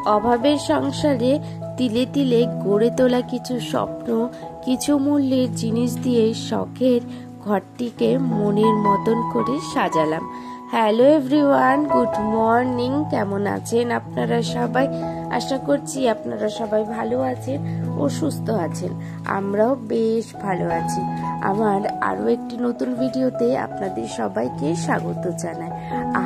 অভাবের সংসারে তিলে তিলে গড়ে তোলা কিছু স্বপ্ন, কিছু মূল্যের জিনিস দিয়ে শখের ঘরটিকে মনের মতন করে সাজালাম। Hello everyone, good morning. কেমন আছেন আপনারা সবাই? আশা করছি আপনারা সবাই ভালো আছেন ও সুস্থ আছেন। আমরাও বেশ ভালো আছি। আমার আরও একটি নতুন ভিডিওতে আপনাদের সবাইকে স্বাগত জানাই।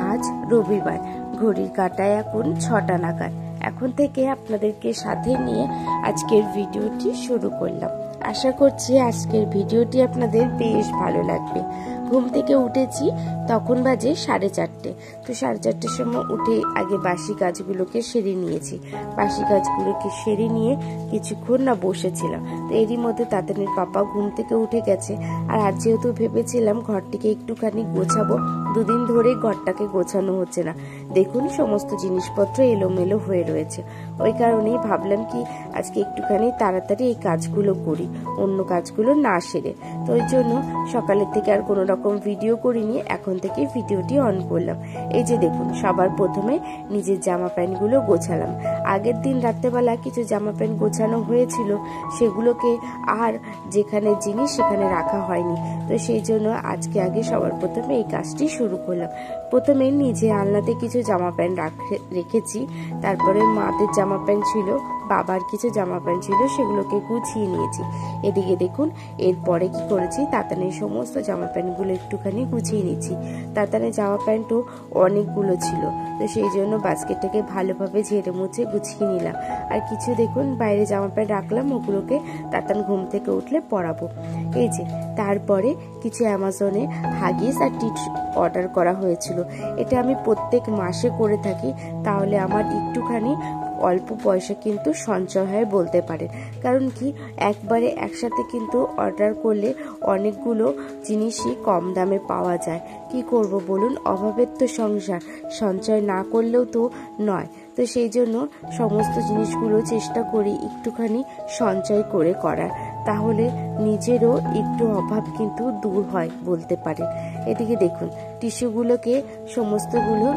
আজ রবিবার, ঘড়ির কাঁটায় এখন 6টা নাগাদ। এখন থেকে আপনাদেরকে সাথে নিয়ে আজকের ভিডিওটি শুরু করলাম। আশা করছি আজকের ভিডিওটি আপনাদের বেশ ভালো লাগবে। ঘুম থেকে উঠেছি, তখন বাজে 4:30। তো 4:30 সময় উঠে আগে বাসি কাজগুলোকে সেরে নিয়েছি। বাসি কাজগুলোকে সেরে নিয়ে কিছুক্ষণ না বসেছিলাম। তো এরই মধ্যে তাতানের পাপা ঘুম থেকে উঠে গেছে। আর আজ যেহেতু ভেবেছিলাম ঘরটিকে একটুখানি গোছাবো, দুদিন ধরে ঘরটাকে গোছানো হচ্ছে না। দেখুন সমস্ত জিনিসপত্র এলোমেলো হয়ে রয়েছে। ওই কারণেই ভাবলাম কি আজকে একটুখানি তাড়াতাড়ি এই কাজগুলো করি, অন্য কাজগুলো না সেরে। তো ওই জন্য সকালের থেকে আর কোনো রকম ভিডিও করিনি, এখন থেকে ভিডিওটি অন করলাম। এই যে দেখুন, সবার প্রথমে নিজের জামা প্যান্টগুলো গোছালাম। আগের দিন রাত্রেবেলা কিছু জামা প্যান্ট গোছানো হয়েছিল, সেগুলোকে আর যেখানে জিনিস সেখানে রাখা হয়নি। তো সেই জন্য আজকে আগে সবার প্রথমে এই কাজটি শুরু করলাম। প্রথমে নিজে আলনাতে কিছু জামা প্যান্ট রেখেছি, তারপরে মাদের জামা প্যান্ট ছিল, বাবার কিছু জামা প্যান্ট ছিল, সেগুলোকে গুছিয়ে নিয়েছি। এদিকে দেখুন এরপরে কি করেছি, তাতানের সমস্ত জামা প্যান্টগুলো একটুখানি গুছিয়ে নিচ্ছি। তাতানের জামা প্যান্টও অনেকগুলো ছিল, তো সেই জন্য বাস্কেটটাকে ভালোভাবে ঝেড়ে মুছে গুছিয়ে নিলাম। আর কিছু দেখুন বাইরে জামা প্যান্ট রাখলাম, ওগুলোকে তাতান ঘুম থেকে উঠলে পরাবো। এই যে তারপরে কিছু অ্যামাজনে হাগিস আর টিট অর্ডার করা হয়েছিল। এটা আমি প্রত্যেক মাসে করে থাকি, তাহলে আমার একটুখানি অল্প পয়সা কিন্তু সঞ্চয় হয় বলতে পারেন। কারণ কি একবারে একসাথে কিন্তু অর্ডার করলে অনেকগুলো জিনিসই কম দামে পাওয়া যায়। কি করব বলুন, অভাবের তো সংসার, সঞ্চয় না করলেও তো নয়। তো সেই জন্য সমস্ত জিনিসগুলো চেষ্টা করি একটুখানি সঞ্চয় করে করার, তাহলে নিজেরও একটু অভাব কিন্তু দূর হয় বলতে পারেন। এদিকে দেখুন টিস্যুগুলোকে সমস্তগুলো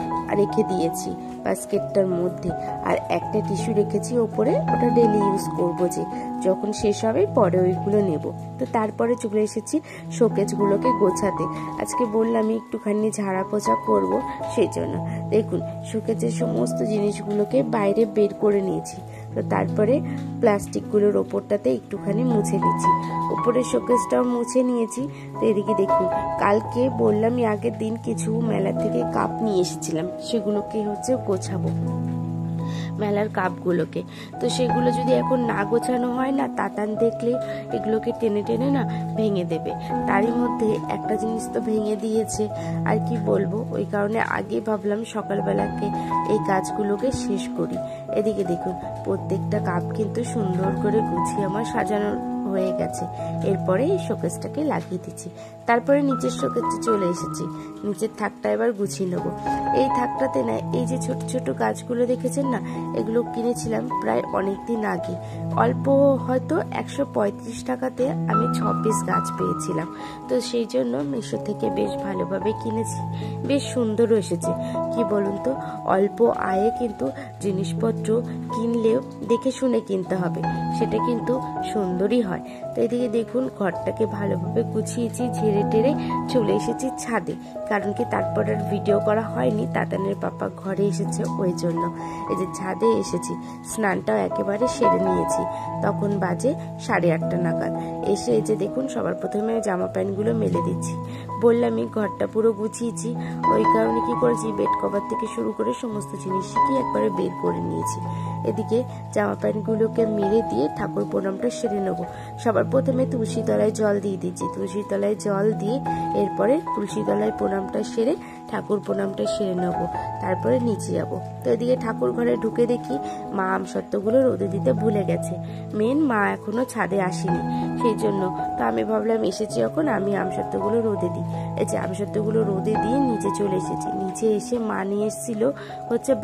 রেখে দিয়েছি বাস্কেটটার মধ্যে, আর একটা টিস্যু রেখেছি ওপরে, ওটা ডেলি ইউজ করবো, যে যখন শেষ হবে পরে ওইগুলো নেব। তো তারপরে চলে এসেছি শোকেসগুলোকে গোছাতে। আজকে বললাম একটুখানি ঝাড়া পোছা করব, সেই জন্য দেখুন শোকেসের সমস্ত জিনিসগুলোকে বাইরে বের করে নিয়েছি। তো তারপরে প্লাস্টিকগুলোর ওপরটাতে একটুখানি মুছে নিচ্ছি, উপরে শোকেসটাও মুছে নিয়েছি। তো এদিকে দেখুন কালকে বললাম আগের দিন কিছু মেলা থেকে কাপ নিয়ে এসেছিলাম, সেগুলোকে গোছাবো, মেলার কাপগুলোকে। তো সেগুলো যদি এখন না গোছানো হয় না, তাতান দেখলে এগুলোকে টেনে টেনে না ভেঙে দেবে। তারই মধ্যে একটা জিনিস তো ভেঙে দিয়েছে, আর কি বলবো, ওই কারণে আগে ভাবলাম সকালবেলাকে এই কাজগুলোকে শেষ করি। এদিকে দেখুন প্রত্যেকটা কাপ কিন্তু সুন্দর করে গুছিয়ে আমার সাজানো হয়ে গেছে। এরপরে এই শোকেসটাকে লাগিয়ে দিচ্ছি। তারপরে নিচের শোকেসে চলে এসেছি, নিচের থাকটা এবার গুছিয়ে নেবো। এই থাকটাতে না এই যে ছোট ছোট গাছগুলো দেখেছেন না, এগুলো কিনেছিলাম প্রায় অনেকদিন আগে। অল্প হয়তো 135 টাকাতে আমি 6 পিস গাছ পেয়েছিলাম। তো সেই জন্য মিশো থেকে বেশ ভালোভাবে কিনেছি, বেশ সুন্দরও এসেছে। কি বলুন তো, অল্প আয়ে কিন্তু জিনিসপত্র কিনলেও দেখে শুনে কিনতে হবে, সেটা কিন্তু সুন্দরই হয়। তো এদিকে দেখুন ঘরটাকে ভালোভাবে গুছিয়েছি, ঝেড়ে টেরে চলে এসেছি ছাদে। কারণ কি তারপর আর ভিডিও করা হয়নি, তাতানের পাপা ঘরে এসেছে ওই জন্য। এই যে ছাদে এসেছি, স্নানটাও একেবারে সেরে নিয়েছি। তখন বাজে 8:30 নাগাদ। এসে এই যে দেখুন সবার প্রথমে জামা প্যান্টগুলো মেলে দিচ্ছি। বললামই ঘরটা পুরো গুছিয়েছি, ওই কারণে কি করেছি বেড কভার থেকে শুরু করে সমস্ত জিনিসই একবারে বের করে নিয়েছি। এদিকে জামা প্যান্টগুলোকে মেলে দিয়ে ঠাকুর প্রণামটা সেরে নেবো। সবার প্রথমে তুলসী তলায় জল দিয়ে দিচ্ছি, তুলসী তলায় জল দিয়ে এরপরে তুলসী তলায় প্রণামটা সেরে ঠাকুর প্রণামটা সেরে নেবো, তারপরে নিচে যাবো। তো এদিকে ঠাকুর ঘরে ঢুকে দেখি মা আমসত্ত্বগুলো রোদে দিতে ভুলে গেছে। মেন মা এখনো ছাদে আসেনি, সেই জন্য তো আমি ভাবলাম এসেছি যখন আমি আমসত্ত্বগুলো রোদে দিই। এই যে আমসত্ত্বগুলো রোদে দিয়ে নিচে চলে এসেছি। নিচে এসে মা নিয়ে এসেছিল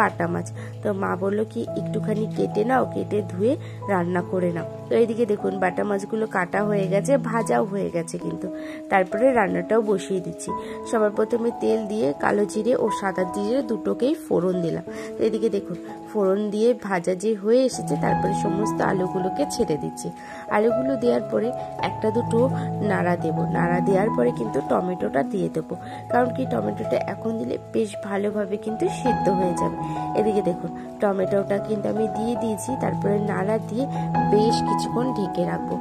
বাটা মাছ। তো মা বললো কি একটুখানি কেটে নাও, কেটে ধুয়ে রান্না করে নাও। তো এইদিকে দেখুন বাটা মাছগুলো কাটা হয়ে গেছে, ভাজাও হয়ে গেছে কিন্তু। তারপরে রান্নাটাও বসিয়ে দিচ্ছি। সবার প্রথমে তেল দিয়ে কালো জিরে ও সাদা জিরে দুটোকেই ফোড়ন দিলাম। এদিকে দেখুন ফোড়ন দিয়ে ভাজা যে হয়ে এসেছে, তারপরে সমস্ত আলুগুলোকে ছেড়ে দিচ্ছি। আলুগুলো দেওয়ার পরে একটা দুটো নাড়া দেব। নাড়া দেওয়ার পরে কিন্তু টমেটোটা দিয়ে দেবো, কারণ কি টমেটোটা এখন দিলে বেশ ভালোভাবে কিন্তু সিদ্ধ হয়ে যাবে। এদিকে দেখুন টমেটোটা কিন্তু আমি দিয়ে দিয়েছি, তারপরে নাড়া দিয়ে বেশ কিছুক্ষণ ঢেকে রাখবো।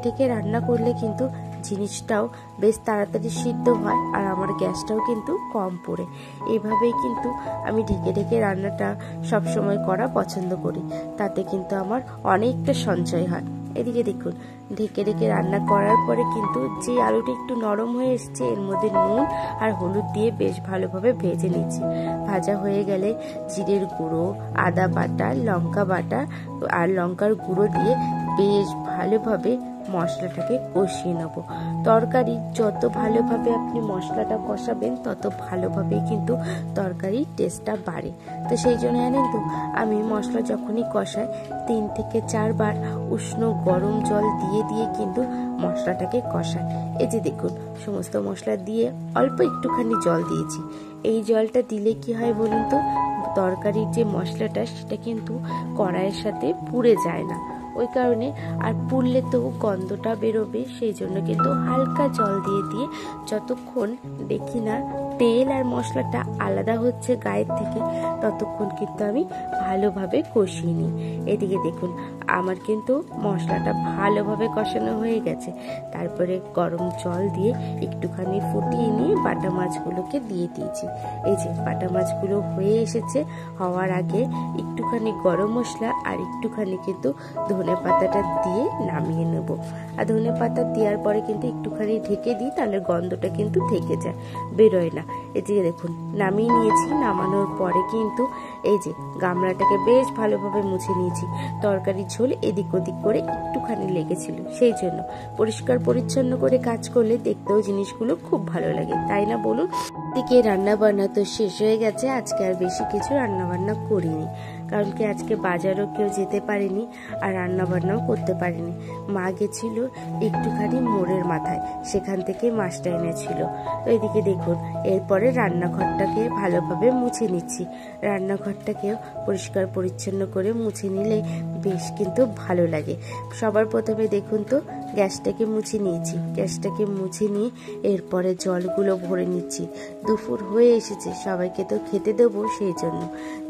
ঢেকে রান্না করলে কিন্তু জিনিসটাও বেশ তাড়াতাড়ি সিদ্ধ হয়, আর আমার গ্যাসটাও কিন্তু কম পড়ে। এইভাবেই কিন্তু আমি ঢেকে রান্নাটা সবসময় করা পছন্দ করি, তাতে কিন্তু আমার অনেকটা সঞ্চয় হয়। এদিকে দেখুন ঢেকে রান্না করার পরে কিন্তু যে আলুটা একটু নরম হয়ে এসছে, এর মধ্যে নুন আর হলুদ দিয়ে বেশ ভালোভাবে ভেজে নিচ্ছি। ভাজা হয়ে গেলে জিরের গুঁড়ো, আদা বাটা, লঙ্কা বাটা আর লঙ্কার গুঁড়ো দিয়ে বেশ ভালোভাবে মশলাটাকে কষিয়ে নেব। তরকারি যত ভালোভাবে আপনি মশলাটা কষাবেন, তত ভালোভাবে কিন্তু তরকারির টেস্টটা বাড়ে। তো সেই জন্য জানেন তো, আমি মশলা যখনই কষাই 3 থেকে 4 বার উষ্ণ গরম জল দিয়ে কিন্তু মশলাটাকে কষাই। এই যে দেখুন সমস্ত মশলা দিয়ে অল্প একটুখানি জল দিয়েছি। এই জলটা দিলে কি হয় বলুন তো, তরকারির যে মশলাটা সেটা কিন্তু কড়াইয়ের সাথে পুড়ে যায় না। ওই কারণে, আর পুড়লে তো গন্ধটা বেরোবে, সেই জন্য কিন্তু হালকা জল দিয়ে যতক্ষণ দেখি না তেল আর মশলাটা আলাদা হচ্ছে গায়ের থেকে, ততক্ষণ কিন্তু আমি ভালোভাবে কষিয়ে নিই। এদিকে দেখুন আমার কিন্তু মশলাটা ভালোভাবে কষানো হয়ে গেছে। তারপরে গরম জল দিয়ে একটুখানি ফুটিয়ে নিয়ে বাটা মাছগুলোকে দিয়ে দিয়েছি। এই যে বাটা মাছগুলো হয়ে এসেছে, হওয়ার আগে একটুখানি গরম মশলা আর একটুখানি কিন্তু ধনে পাতাটা দিয়ে নামিয়ে নেব। আর ধনে পাতা দেওয়ার পরে কিন্তু একটুখানি ঢেকে দিই, তাহলে গন্ধটা কিন্তু থেকে যায়, বেরোয় না। এদিকে দেখুন নামিয়ে নিয়েছি। নামানোর পরে কিন্তু এই যে গামলাটাকে বেশ ভালোভাবে মুছে নিয়েছি। তরকারির ঝোল এদিক ওদিক করে একটুখানি লেগেছিল, সেই জন্য পরিষ্কার পরিচ্ছন্ন করে কাজ করলে দেখতেও জিনিসগুলো খুব ভালো লাগে, তাই না বলুন? এদিকে রান্না বান্না তো শেষ হয়ে গেছে। আজকে আর বেশি কিছু রান্না বান্না করিনি, কারণ কি আজকে বাজারও কেউ যেতে পারেনি আর রান্না বান্নাও করতে পারেনি। মা গেছিল একটুখানি মোড়ের মাথায়, সেখান থেকে মাছটা এনেছিল। তো এদিকে দেখুন এরপরে রান্নাঘরটাকে ভালোভাবে মুছে নিচ্ছি। রান্নাঘরটাকেও পরিষ্কার পরিচ্ছন্ন করে মুছে নিলে বেশ কিন্তু ভালো লাগে। সবার প্রথমে দেখুন তো গ্যাসটাকে মুছে নিয়েছি। গ্যাসটাকে মুছে নিয়ে এরপরে জলগুলো ভরে নিচ্ছি। দুপুর হয়ে এসেছে, সবাইকে তো খেতে দেবো, সেই জন্য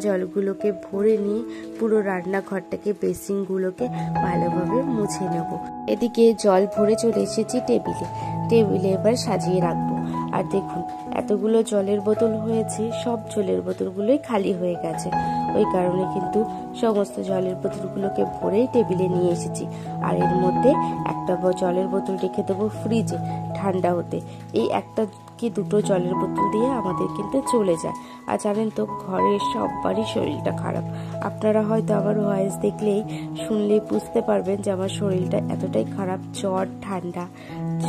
জলগুলোকে ভরে নিয়ে পুরো রান্নাঘরটাকে, বেসিনগুলোকে ভালোভাবে মুছে নেব। এদিকে জল ভরে চলে এসেছি টেবিলে এবার সাজিয়ে রাখবো। আর দেখুন এতগুলো জলের বোতল হয়েছে, সব জলের বোতলগুলোই খালি হয়ে গেছে। ওই কারণে কিন্তু সমস্ত জলের বোতলগুলোকে ভরেই টেবিলে নিয়ে এসেছি। আর এর মধ্যে একটা জলের বোতল রেখে দেবো ফ্রিজে ঠান্ডা হতে। এই একটা কি দুটো জলের বোতল দিয়ে আমাদের কিন্তু চলে যায়। আর জানেন তো ঘরের সবারই শরীরটা খারাপ। আপনারা হয়তো আমার ভয়েস দেখলেই শুনলেই বুঝতে পারবেন যে আমার শরীরটা এতটাই খারাপ, জ্বর ঠান্ডা,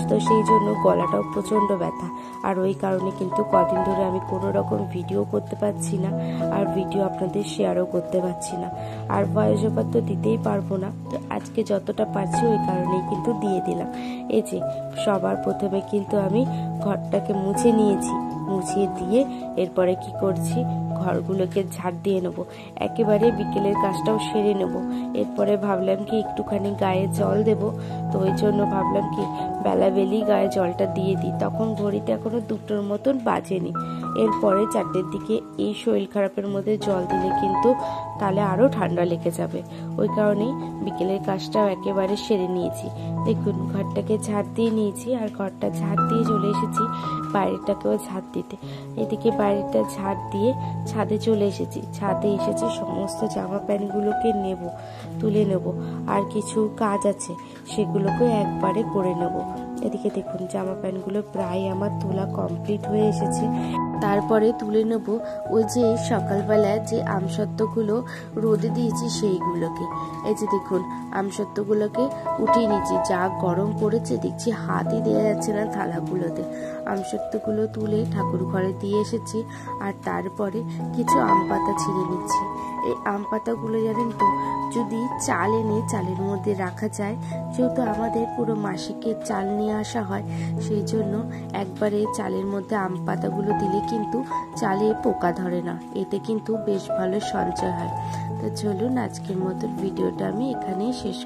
তো সেই জন্য গলাটাও প্রচণ্ড ব্যথা। আর ওই কারণে কিন্তু কদিন ধরে আমি কোনো রকম ভিডিও করতে পারছি না, আর ভিডিও আপনাদের শেয়ারও করতে পারছি না, আর ভয়েস ওভার তো দিতেই পারবো না। তো আজকে যতটা পারছি ওই কারণেই কিন্তু দিয়ে দিলাম। এই যে সবার প্রথমে কিন্তু আমি ঘরটাকে মুছে নিয়েছি। মুছিয়ে দিয়ে এরপরে কি করছি, ঘরগুলোকে ঝাড় দিয়ে নেবো। একেবারে বিকেলের কাজটাও সেরে নেব। এরপরে ভাবলাম কি একটুখানি গায়ে জল দেব, তো ওই জন্য ভাবলাম কি বেলাবেলি গায়ে জলটা দিয়ে দিই। তখন ঘড়িতে এখনো 2টোর মতন বাজেনি। এরপরে 4টের দিকে এই শরীর খারাপের মধ্যে জল দিলে কিন্তু তাহলে আরও ঠান্ডা লেগে যাবে। ওই কারণেই বিকেলের কাজটাও একেবারে সেরে নিয়েছি। দেখুন ঘরটাকে ঝাড় দিয়ে নিয়েছি, আর ঘরটা ঝাড় দিয়ে চলে এসেছি বাইরেটাকেও ঝাড় দিতে। এদিকে বাইরেটা ঝাড় দিয়ে ছাদে চলে এসেছি। ছাদে এসেছি সমস্ত জামা প্যান্টগুলোকে তুলে নেব, আর কিছু কাজ আছে সেগুলোকেও একবারে করে নেব। এদিকে দেখুন জামা প্যান্টগুলো প্রায় আমার তোলা কমপ্লিট হয়ে এসেছে। তারপরে তুলে নেব ওই যে সকালবেলা যে আমসত্ত্বগুলো রোদে দিয়েছি সেইগুলোকে। এই যে দেখুন আমসত্ত্বগুলোকে উঠিয়ে নিচ্ছি। যা গরম পড়েছে দেখছি হাতই দেওয়া যাচ্ছে না থালাগুলোতে। আমসত্ত্বগুলো তুলে ঠাকুর ঘরে দিয়ে এসেছি। আর তারপরে কিছু আম পাতা ছিঁড়ে নিচ্ছি। এই আম পাতাগুলো জানেন তো, যদি চাল এনে চালের মধ্যে রাখা যায়, যেহেতু আমাদের পুরো মাসিকের চাল নিয়ে আসা হয়, সেই জন্য একবারে চালের মধ্যে আম পাতাগুলো দিলে কিন্তু চালে পোকা ধরে না, এতে কিন্তু বেশ ভালো সঞ্চয় হয়। তো চলুন আজকের মতো ভিডিওটা আমি এখানেই শেষ